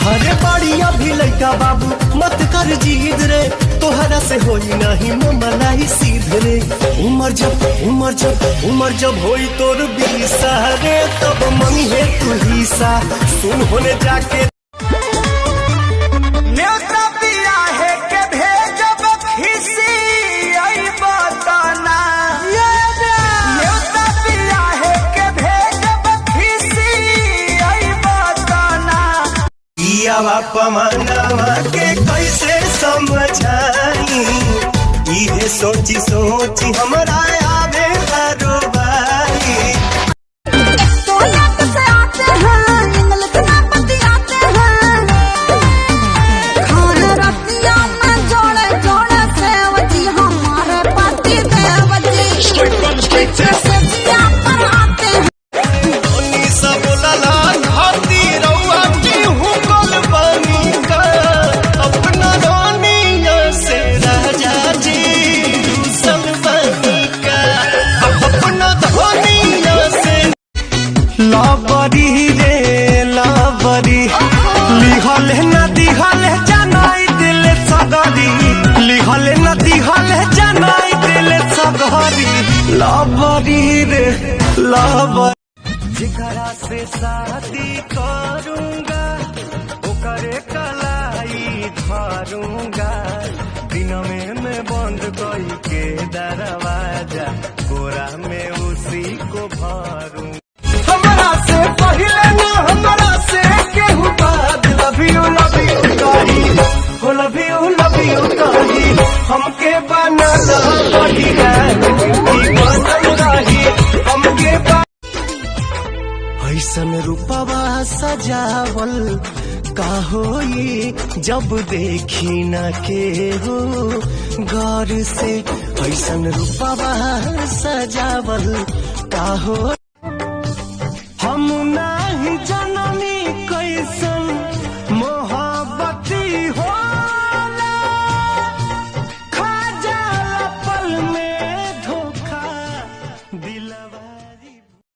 अरे बढ़िया भी लड़का बाबू मत कर जीद रे, तोहरा से होई नहीं मलाई सीध रे। उमर जब होई तोर 20 रे, तब मंगी है तू हिस्सा। सुन होने जाके पमनवा के कैसे समझाई, इहे सोची हमरा आवे रोबाई। तो नाक से आते हैं इंग्लिश में बतियाते हैं, खाना रतिया में जोड़े जोड़े सेवजी हमारे पति देवजी से जिया पर आते हैं। लाबरी रे लाबरी, लिहल न दिहल जनाई दिल सगरी, लिहल न दिहल जनाई दिल सगरी। लाबरी रे लाबरी, जिकरा से शादी करूंगा ओकरे कलाई धरूंगा, दिन में मैं बंद कोई के दरवाजा, कोरा में उसी को भरूंगा। हमरा से पहले ना हमरा से केहू बाद, लव यू कही हो, लव यू कही। हमके बनला बढ़िया रही, हमके ऐसन रूपवा सजावल का होई, जब देखी न के हो गौर से। ऐसन रूपवा सजावल का हो, हम नहीं